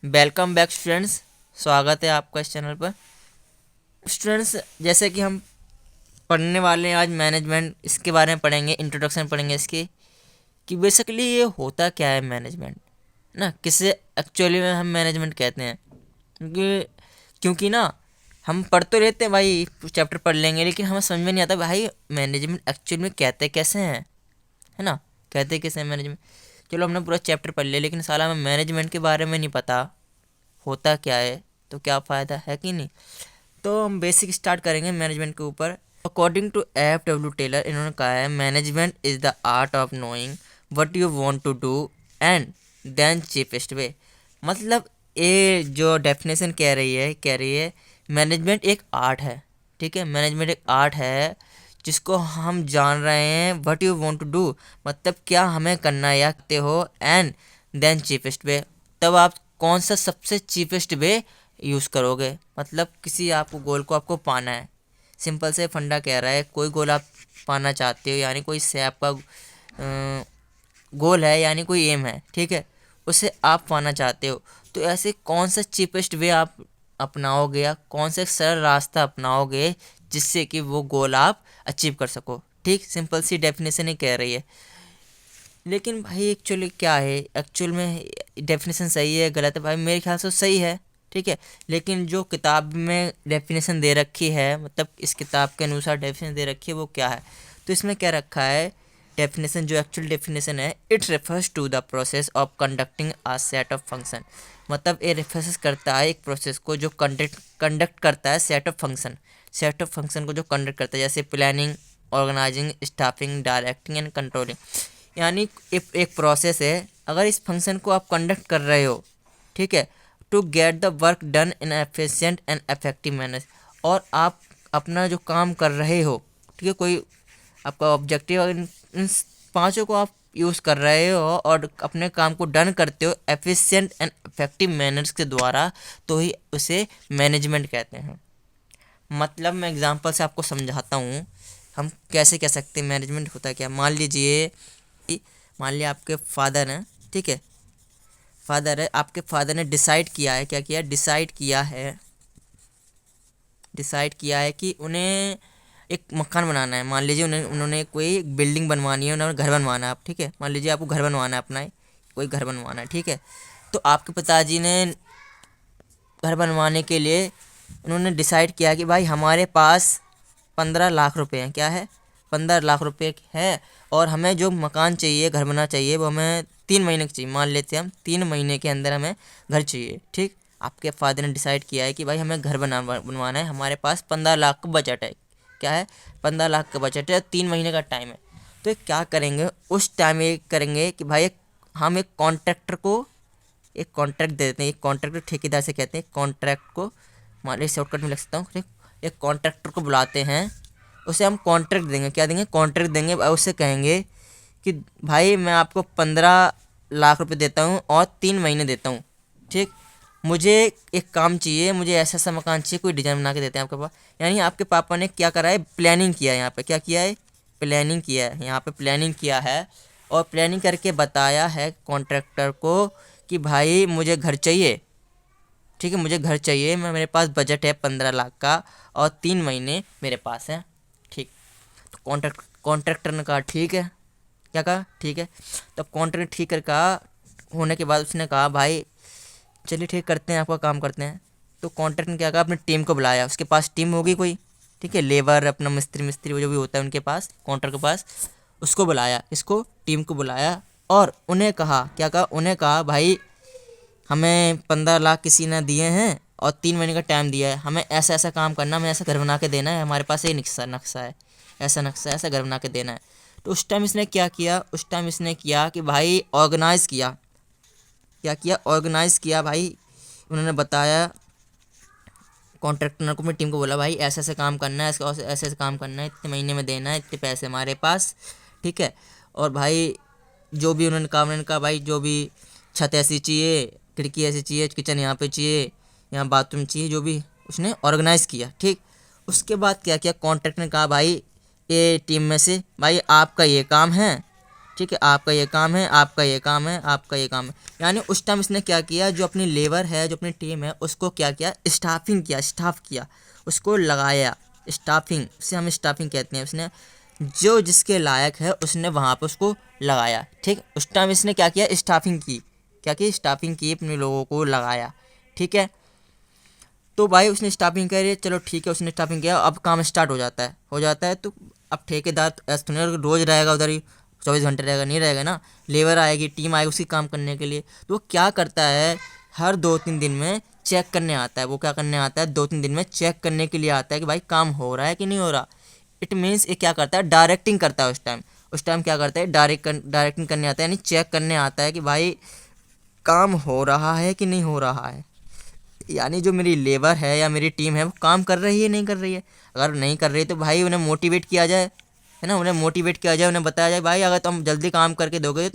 Welcome back students. स्वागत है आपका इस चैनल पर। स्टूडेंट्स, जैसे कि हम पढ़ने वाले हैं आज मैनेजमेंट, इसके बारे में पढ़ेंगे, इंट्रोडक्शन पढ़ेंगे इसकी कि बेसिकली ये होता क्या है मैनेजमेंट ना, किसे एक्चुअली में हम मैनेजमेंट कहते हैं। क्योंकि ना हम पढ़ तो लेते हैं भाई, चैप्टर पढ़ लेंगे, लेकिन हमें समझ में नहीं आता भाई मैनेजमेंट एक्चुअल में कहते कैसे हैं, है ना। कहते कैसे हैं मैनेजमेंट। चलो हमने पूरा चैप्टर पढ़ लिया, लेकिन साला हमें मैनेजमेंट के बारे में नहीं पता होता क्या है, तो क्या फ़ायदा है कि नहीं। तो हम बेसिक स्टार्ट करेंगे मैनेजमेंट के ऊपर। According to F.W. टेलर, इन्होंने कहा है management is the art of knowing what you want to do and then cheapest way. मतलब ये जो डेफिनेशन कह रही है मैनेजमेंट एक आर्ट है। ठीक है, मैनेजमेंट एक आर्ट है जिसको हम जान रहे हैं what you want to do, मतलब क्या हमें करना या करते हो, एंड देन चीपेस्ट वे, तब आप कौन सा सबसे चीपेस्ट वे यूज़ करोगे। मतलब किसी आपको गोल को आपको पाना है, सिंपल से फंडा कह रहा है, कोई गोल आप पाना चाहते हो, यानी कोई से आपका गोल है, यानी कोई एम है, ठीक है, उसे आप पाना चाहते हो, तो ऐसे कौन सा चीपेस्ट वे आप अपनाओगे या कौन सा सरल रास्ता अपनाओगे जिससे कि वो गोल आप अचीव कर सको। ठीक, सिंपल सी डेफिनेशन ही कह रही है। लेकिन भाई एक्चुअली क्या है, एक्चुअल में डेफिनेशन सही है गलत है भाई, मेरे ख्याल से सही है। ठीक है, लेकिन जो किताब में डेफिनेशन दे रखी है, मतलब इस किताब के अनुसार डेफिनेशन दे रखी है, वो क्या है। तो इसमें क्या रखा है डेफिनेशन, जो एक्चुअल डेफिनेशन है, it refers to the process of conducting a set of function. मतलब ये रेफरेंस करता है एक प्रोसेस को जो कंडक्ट करता है सेट ऑफ फंक्शन को जो कंडक्ट करता है, जैसे planning, organising, staffing, directing and controlling. यानी एक प्रोसेस है, अगर इस फंक्शन को आप कंडक्ट कर रहे हो, ठीक है, to get the work done in efficient and effective manner, और आप अपना जो काम कर रहे हो, ठीक है, कोई आपका ऑब्जेक्टिव, इन पांचों को आप यूज़ कर रहे हो और अपने काम को डन करते हो एफिशिएंट एंड इफेक्टिव मैनर्स के द्वारा, तो ही उसे मैनेजमेंट कहते हैं। मतलब मैं एग्जांपल से आपको समझाता हूँ, हम कैसे कह सकते हैं मैनेजमेंट होता क्या। मान लिया आपके फादर हैं, ठीक है, आपके फादर ने डिसाइड किया है, क्या किया, डिसाइड किया है कि उन्हें एक मकान बनाना है। मान लीजिए उन्होंने कोई एक बिल्डिंग बनवानी है, उन्होंने घर बनवाना है, आप ठीक है, मान लीजिए आपको घर बनवाना है, अपना कोई घर बनवाना है, ठीक है। तो आपके पिताजी ने घर बनवाने के लिए उन्होंने डिसाइड किया कि भाई हमारे पास 15 लाख रुपए हैं, क्या है, 15 लाख रुपए है, और हमें जो मकान चाहिए, घर बनना चाहिए, वो हमें 3 महीने की चाहिए। मान लेते हैं हम 3 महीने के अंदर हमें घर चाहिए। ठीक, आपके फादर ने डिसाइड किया है कि भाई हमें घर बनवाना है, हमारे पास 15 लाख का बजट है, क्या है, 15 लाख का बजट है, 3 महीने का टाइम है। तो ये क्या करेंगे उस टाइम, ये करेंगे कि भाई हम एक कॉन्ट्रैक्टर को एक कॉन्ट्रैक्ट दे देते हैं। एक कॉन्ट्रैक्टर ठेकेदार से कहते हैं, कॉन्ट्रैक्ट को मान लीजिए शॉर्टकट में लिख सकता हूँ, ठीक, एक कॉन्ट्रैक्टर को बुलाते हैं, उसे हम कॉन्ट्रैक्ट देंगे, क्या देंगे, कॉन्ट्रैक्ट देंगे, और उससे कहेंगे कि भाई मैं आपको 15 लाख रुपए देता हूँ और 3 महीने देता हूँ, ठीक, मुझे एक काम चाहिए, मुझे ऐसा ऐसा मकान चाहिए, कोई डिज़ाइन बना के देते हैं आपके पास। यानी आपके पापा ने क्या करा है, प्लानिंग किया है, यहाँ पे क्या किया है, प्लानिंग किया है, यहाँ पे प्लानिंग किया है, और प्लानिंग करके बताया है कॉन्ट्रैक्टर को कि भाई मुझे घर चाहिए, ठीक है, मुझे घर चाहिए, मेरे पास बजट है 15 लाख का और 3 महीने मेरे पास है। ठीक, तो कॉन्ट्रैक्टर ने कहा ठीक है, क्या कहा, ठीक है। तब कॉन्ट्रैक्टर ठीक कर कहा, होने के बाद उसने कहा भाई चलिए ठीक करते हैं, आपका काम करते हैं। तो कॉन्ट्रैक्टर ने क्या कहा, अपनी टीम को बुलाया, उसके पास टीम होगी कोई, ठीक है, लेबर, अपना मिस्त्री वो जो भी होता है उनके पास, कॉन्ट्रैक्टर के पास, उसको बुलाया, इसको टीम को बुलाया, और उन्हें कहा, क्या कहा, उन्हें कहा भाई हमें 15 लाख किसी ने दिए हैं और 3 महीने का टाइम दिया है, हमें ऐसा ऐसा काम करना, हमें ऐसा घर बना के देना है, हमारे पास ये नक्शा है, ऐसा नक्शा है, ऐसा घर बना के देना है। तो उस टाइम इसने क्या किया, उस टाइम इसने किया कि भाई ऑर्गेनाइज़ किया, क्या किया, ऑर्गेनाइज़ किया भाई। उन्होंने बताया, कॉन्ट्रैक्टर ने को अपनी टीम को बोला भाई ऐसे ऐसे काम करना है, ऐसे ऐसे काम करना है, इतने महीने में देना है, इतने पैसे हमारे पास, ठीक है। और भाई जो भी उन्होंने कहा, उन्होंने कहा भाई जो भी छत ऐसी चाहिए, खिड़की ऐसी चाहिए, किचन यहाँ पे चाहिए, यहाँ बाथरूम चाहिए, जो भी उसने ऑर्गेनाइज़ किया, ठीक। उसके बाद क्या किया, कॉन्ट्रैक्टर ने कहा भाई ये टीम में से भाई आपका ये काम है, ठीक है, आपका ये काम है, आपका ये काम है, आपका ये काम है। यानी उस टाइम इसने क्या किया, जो अपनी लेबर है, जो अपनी टीम है, उसको क्या किया, स्टाफिंग किया, स्टाफ किया, उसको लगाया। स्टाफिंग से हम स्टाफिंग कहते हैं। उसने जो जिसके लायक है उसने वहाँ पे उसको लगाया। ठीक, उस टाइम इसने क्या किया, स्टाफिंग की। क्या की, स्टाफिंग की, अपने लोगों को लगाया। ठीक है, तो भाई उसने स्टाफिंग करी, चलो ठीक है, उसने स्टाफिंग किया, अब काम स्टार्ट हो जाता है। तो अब ठेकेदार ऐसा तो नहीं रोज़ रहेगा उधर ही, 24 घंटे रहेगा, नहीं रहेगा ना। लेबर आएगी, टीम आएगी उसी काम करने के लिए। तो वो क्या करता है, हर 2-3 दिन में चेक करने आता है। वो क्या करने आता है, 2-3 दिन में चेक करने के लिए आता है कि भाई काम हो रहा है कि नहीं हो रहा। इट मीन्स ये क्या करता है, डायरेक्टिंग करता है। उस टाइम क्या करता है, डायरेक्टिंग करने आता है, यानी चेक करने आता है कि भाई काम हो रहा है कि नहीं हो रहा है। यानी जो मेरी लेबर है या मेरी टीम है वो काम कर रही है, नहीं कर रही है। अगर नहीं कर रही है तो भाई उन्हें मोटिवेट किया जाए, है ना, उन्हें मोटिवेट किया जाए, उन्हें बताया जाए भाई अगर तुम जल्दी काम करके दोगे तो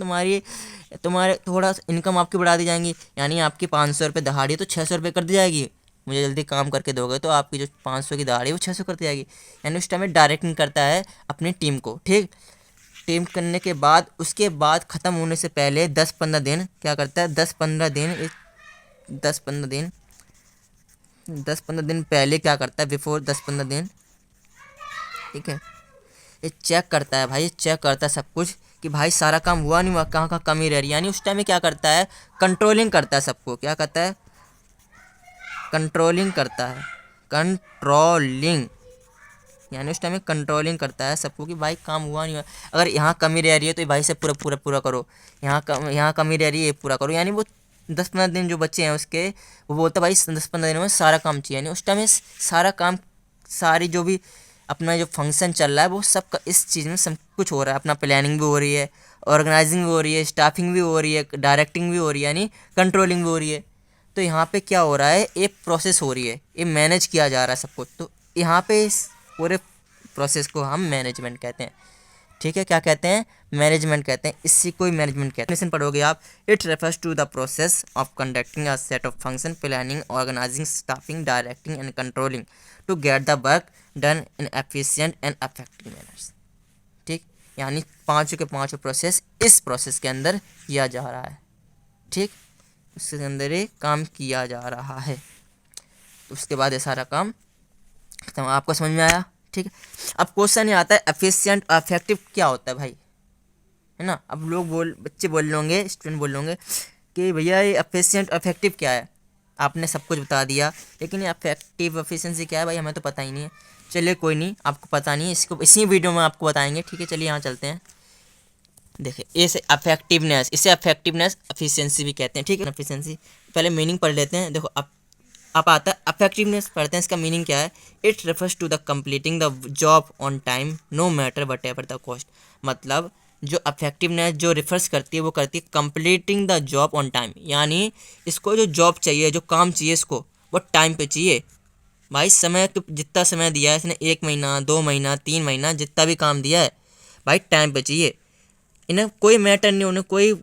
तुम्हारे थोड़ा इनकम आपकी बढ़ा दी जाएंगी। यानी आपकी 500 रुपये दहाड़ी है तो 600 रुपये कर दी जाएगी। मुझे जल्दी काम करके दोगे तो आपकी जो 500 की दहाड़ी है वो 600 कर दी जाएगी। यानी उस टाइम में डायरेक्टिंग करता है अपनी टीम को। ठीक, टीम करने के बाद उसके बाद ख़त्म होने से पहले 10-15 दिन क्या करता है, 10-15 दिन 10-15 दिन पहले क्या करता है, बिफोर 10-15 दिन, ठीक है, ये चेक करता है भाई, ये चेक करता है सब कुछ कि भाई सारा काम हुआ नहीं हुआ, कहाँ कहाँ कमी रह रही है। यानी उस टाइम में क्या करता है, कंट्रोलिंग करता है सबको। क्या करता है, कंट्रोलिंग करता है, कंट्रोलिंग। यानी उस टाइम में कंट्रोलिंग करता है सबको कि भाई काम हुआ नहीं हुआ। अगर यहाँ कमी रह रही है तो भाई से पूरा पूरा पूरा करो, यहाँ कमी रह रही है ये पूरा करो। यानी वो 10-15 दिन जो बच्चे हैं उसके, वो बोलता है भाई 10-15 दिनों में सारा काम चाहिए। यानी उस टाइम में सारा काम, सारी जो भी अपना जो फंक्शन चल रहा है वो सब इस चीज़ में सब कुछ हो रहा है। अपना प्लानिंग भी हो रही है, ऑर्गेनाइजिंग भी हो रही है, स्टाफिंग भी हो रही है, डायरेक्टिंग भी हो रही है, यानी कंट्रोलिंग भी हो रही है। तो यहाँ पे क्या हो रहा है, एक प्रोसेस हो रही है, ये मैनेज किया जा रहा है सब कुछ। तो यहाँ पे इस पूरे प्रोसेस को हम मैनेजमेंट कहते हैं। ठीक है, क्या कहते हैं, मैनेजमेंट कहते हैं। इसी को ही मैनेजमेंट कहते हैं। लेसन पढ़ोगे आप, it refers to the process of conducting a set of function, planning, organising, staffing, directing and controlling to get the work done in efficient and effective manners. ठीक, यानी पाँचों के पाँचों प्रोसेस इस प्रोसेस के अंदर किया जा रहा है। ठीक, उसके अंदर ये काम किया जा रहा है। तो उसके बाद ये सारा काम खत्म। आपको समझ में आया। ठीक है, अब क्वेश्चन ये आता है एफिशिएंट इफेक्टिव क्या होता है भाई, है ना। अब बच्चे बोल होंगे, स्टूडेंट बोल होंगे कि भैया ये एफिशिएंट इफेक्टिव क्या है। आपने सब कुछ बता दिया, लेकिन ये इफेक्टिव एफिशिएंसी क्या है भाई, हमें तो पता ही नहीं है। चलिए कोई नहीं, आपको पता नहीं है, इसको इसी वीडियो में आपको बताएंगे। ठीक है, चलिए यहाँ चलते हैं। देखिए इसे अफेक्टिवनेस, इसे अफेक्टिवनेस एफिशिएंसी भी कहते हैं। ठीक है, एफिशिएंसी पहले मीनिंग पढ़ लेते हैं। देखो अब आता है अफेक्टिवनेस, पढ़ते हैं इसका मीनिंग क्या है। It refers to the completing the job on time no matter whatever the cost. मतलब जो अफेक्टिवनेस जो रेफर्स करती है वो करती है completing the job on time. यानी इसको जो जॉब चाहिए, जो काम चाहिए, इसको वो टाइम पे चाहिए। भाई समय जितना समय दिया है इसने, 1 महीना 2 महीना 3 महीना, जितना भी काम दिया है भाई टाइम पे चाहिए। इन्हें कोई मैटर नहीं, उन्हें कोई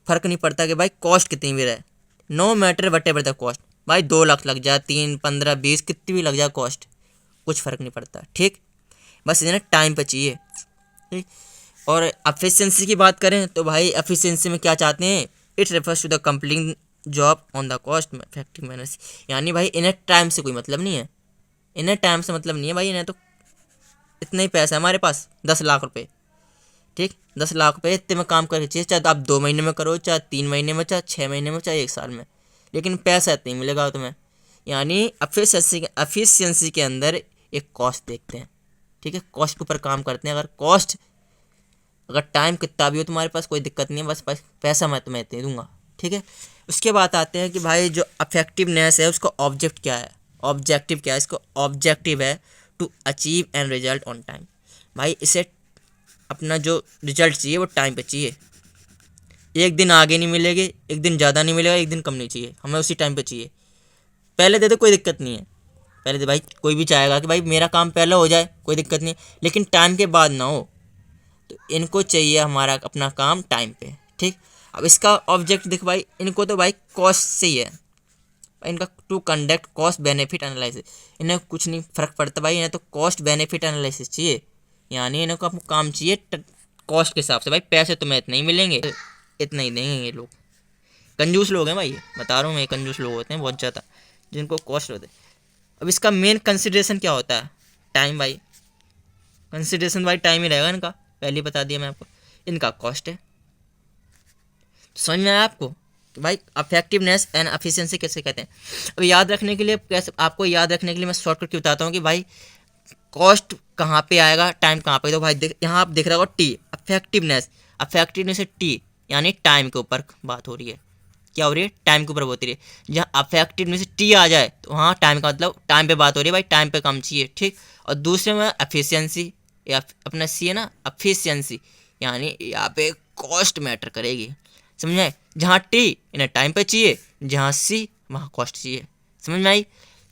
फ़र्क नहीं पड़ता कि भाई कॉस्ट कितनी भी रहे। No matter whatever the cost. भाई 2 लाख लग जाए, 3, 15, 20 कितनी भी लग जाए कॉस्ट, कुछ फ़र्क नहीं पड़ता। ठीक, बस इन्हें टाइम पे चाहिए। ठीक, और एफिशिएंसी की बात करें तो भाई एफिशिएंसी में क्या चाहते हैं, it refers to the completing job on the cost effective manner. यानी भाई इन्हें टाइम से कोई मतलब नहीं है, इन्हें टाइम से मतलब नहीं है भाई। इन्हें तो इतना ही पैसा है हमारे पास, 10 लाख रुपये। ठीक, 10 लाख रुपये इतने में काम करके चाहिए, चाहे आप 2 महीने में करो, चाहे 3 महीने में, चाहे 6 महीने में, चाहे 1 साल में, लेकिन पैसा इतना ही मिलेगा तुम्हें। यानी एफिशिएंसी के अंदर एक कॉस्ट देखते हैं। ठीक है, कॉस्ट के ऊपर काम करते हैं। अगर टाइम कितना भी हो तुम्हारे पास कोई दिक्कत नहीं है, बस पैसा मैं तुम्हें इतने दूंगा। ठीक है, उसके बाद आते हैं कि भाई जो इफेक्टिवनेस है उसका ऑब्जेक्ट क्या है, ऑब्जेक्टिव क्या है। इसका ऑब्जेक्टिव है to achieve end result on time. भाई इसे अपना जो रिजल्ट चाहिए वो टाइम पे चाहिए। एक दिन आगे नहीं मिलेगी, एक दिन ज़्यादा नहीं मिलेगा, एक दिन कम नहीं चाहिए, हमें उसी टाइम पे चाहिए। पहले दे दो कोई दिक्कत नहीं है, पहले दे भाई, कोई भी चाहेगा कि भाई मेरा काम पहले हो जाए, कोई दिक्कत नहीं है, लेकिन टाइम के बाद ना हो। तो इनको चाहिए हमारा अपना काम टाइम पे। ठीक, अब इसका ऑब्जेक्ट देख भाई, इनको तो भाई कॉस्ट से ही है, इनका to conduct cost benefit analysis. इन्हें कुछ नहीं फ़र्क पड़ता भाई, इन्हें तो कॉस्ट बेनिफिट एनालिसिस चाहिए। यानी इन्हें को काम चाहिए कॉस्ट के हिसाब से। भाई पैसे तुम्हें इतने ही मिलेंगे, इतना ही देंगे ये लोग। कंजूस लोग हैं भाई, बता रहा हूँ मैं, कंजूस लोग होते हैं बहुत ज़्यादा, जिनको कॉस्ट होते हैं। अब इसका मेन कंसिडरेशन क्या होता है? टाइम भाई, कंसिडरेशन भाई टाइम ही रहेगा इनका, पहले ही बता दिया मैं आपको। इनका कॉस्ट है। समझ में आया आपको कि भाई अफेक्टिवनेस एंड एफिशिएंसी कैसे कहते हैं? अब याद रखने के लिए कैसे, आपको याद रखने के लिए मैं शॉर्टकट की बताता हूँ कि भाई कॉस्ट कहाँ पे आएगा, टाइम कहाँ पे। तो भाई यहाँ आप दिख रहा होगा टी, अफेक्टिवनेस, अफेक्टिवनेस से टी यानी टाइम के ऊपर बात हो रही है। क्या हो रही है? टाइम के ऊपर होती है। जहाँ अफेक्टिवनेस से टी आ जाए तो वहाँ टाइम का मतलब टाइम पे बात हो रही है भाई, टाइम पे कम चाहिए, ठीक। और दूसरे में एफिशिएंसी, या अपना सी है ना एफिशिएंसी, यानी यहाँ पे कॉस्ट मैटर करेगी। समझ में आए? जहाँ टी इन्हें टाइम पे चाहिए, जहाँ सी वहाँ कॉस्ट चाहिए। समझ में आई?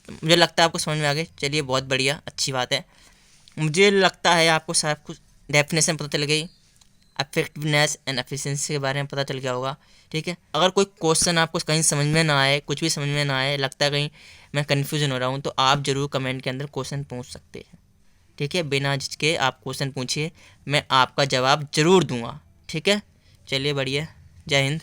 मुझे लगता है आपको समझ में आ गए। चलिए बहुत बढ़िया, अच्छी बात है। मुझे लगता है आपको सब कुछ डेफिनेशन पता चल गई, इफेक्टिवनेस एंड एफिशिएंसी के बारे में पता चल गया होगा, ठीक है। अगर कोई क्वेश्चन आपको कहीं समझ में ना आए, कुछ भी समझ में ना आए, लगता है कहीं मैं कन्फ्यूजन हो रहा हूँ, तो आप ज़रूर कमेंट के अंदर क्वेश्चन पूछ सकते हैं, ठीक है। बिना झिझके आप क्वेश्चन पूछिए, मैं आपका जवाब ज़रूर दूंगा, ठीक है। चलिए बढ़िया, जय हिंद।